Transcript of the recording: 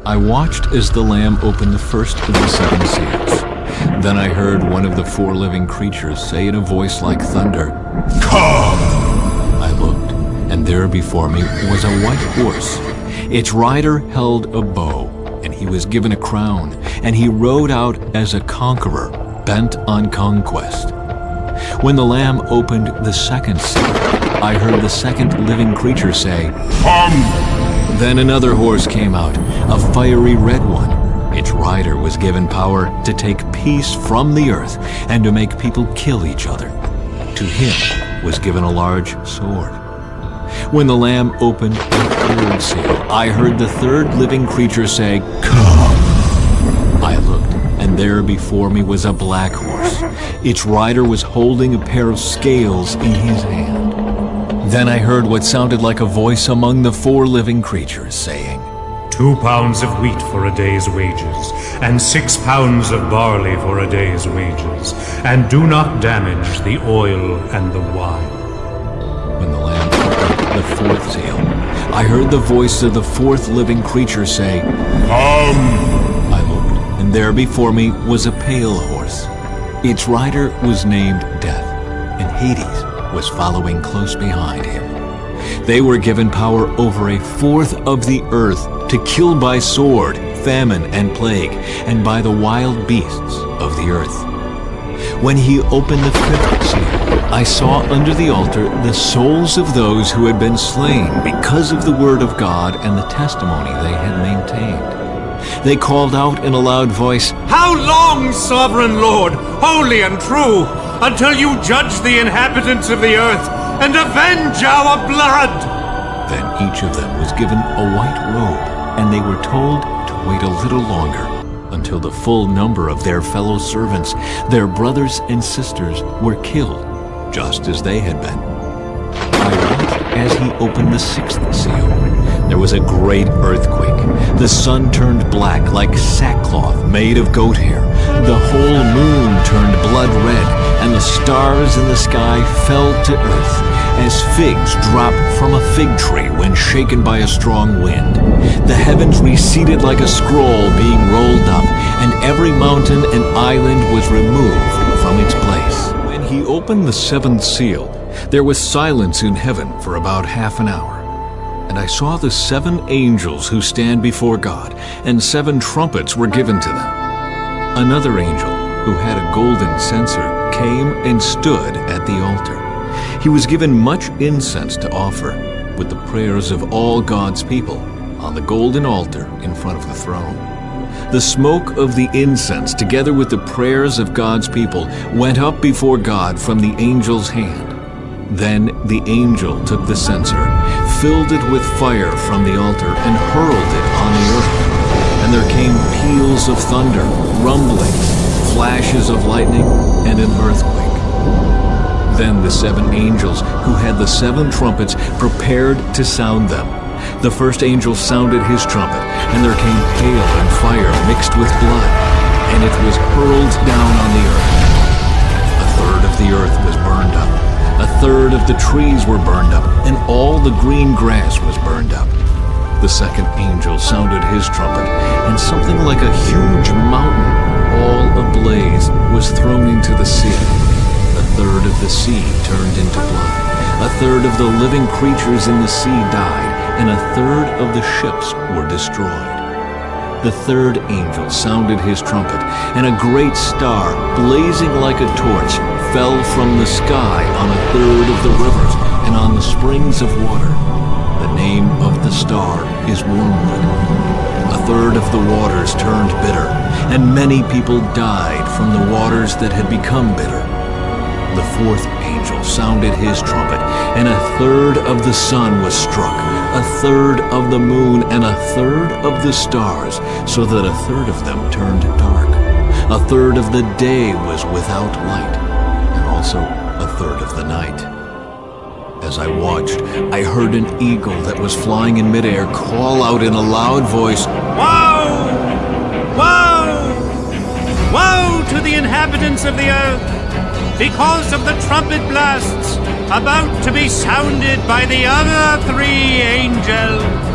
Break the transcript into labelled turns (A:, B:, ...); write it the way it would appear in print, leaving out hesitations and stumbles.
A: I watched as the Lamb opened the first of the 7 seals. Then I heard one of the 4 living creatures say in a voice like thunder, "Come!" I looked, and there before me was a white horse. Its rider held a bow, and he was given a crown, and he rode out as a conqueror, bent on conquest. When the Lamb opened the 2nd seal, I heard the 2nd living creature say, "Come!" Then another horse came out, a fiery red one. Its rider was given power to take peace from the earth and to make people kill each other. To him was given a large sword. When the Lamb opened the 3rd seal, I heard the 3rd living creature say, "Come!" I looked, and there before me was a black horse. Its rider was holding a pair of scales in his hand. Then I heard what sounded like a voice among the 4 living creatures saying,
B: 2 pounds of wheat for a day's wages, and 6 pounds of barley for a day's wages, and do not damage the oil and the wine.
A: When the Lamb opened the 4th seal, I heard the voice of the 4th living creature say, "Come!" I looked, and there before me was a pale horse. Its rider was named Death, and Hades was following close behind him. They were given power over 1/4 of the earth to kill by sword, famine, and plague, and by the wild beasts of the earth. When he opened the 5th seal, I saw under the altar the souls of those who had been slain because of the word of God and the testimony they had maintained. They called out in a loud voice,
C: "How long, sovereign Lord, holy and true, until you judge the inhabitants of the earth and avenge our blood?"
A: Then each of them was given a white robe, and they were told to wait a little longer until the full number of their fellow servants, their brothers and sisters, were killed, just as they had been. I watched as he opened the 6th seal. There was a great earthquake. The sun turned black like sackcloth made of goat hair. The whole moon turned blood red, and the stars in the sky fell to earth, as figs drop from a fig tree when shaken by a strong wind. The heavens receded like a scroll being rolled up, and every mountain and island was removed from its place. When he opened the 7th seal, there was silence in heaven for about half an hour. And I saw the 7 angels who stand before God, and 7 trumpets were given to them. Another angel, who had a golden censer, came and stood at the altar. He was given much incense to offer, with the prayers of all God's people, on the golden altar in front of the throne. The smoke of the incense, together with the prayers of God's people, went up before God from the angel's hand. Then the angel took the censer, filled it with fire from the altar, and hurled it on the earth. And there came peals of thunder, rumblings, flashes of lightning, and an earthquake. Then the 7 angels who had the 7 trumpets prepared to sound them. The first angel sounded his trumpet, and there came hail and fire mixed with blood, and it was hurled down on the earth. A third of the earth was burned up. A third of the trees were burned up, and all the green grass was burned up. The 2nd angel sounded his trumpet, and something like a huge mountain, all ablaze, was thrown into the sea. A third of the sea turned into blood. A third of the living creatures in the sea died, and a third of the ships were destroyed. The 3rd angel sounded his trumpet, and a great star, blazing like a torch, fell from the sky on a third of the rivers and on the springs of water. The name of the star is Wormwood. A third of the waters turned bitter, and many people died from the waters that had become bitter. The 4th angel sounded his trumpet, and a third of the sun was struck, a third of the moon, and a third of the stars, so that a third of them turned dark. A third of the day was without light, and also a third of the night. As I watched, I heard an eagle that was flying in midair call out in a loud voice,
C: Woe! Woe! Woe to the inhabitants of the earth, because of the trumpet blasts about to be sounded by the other 3 angels.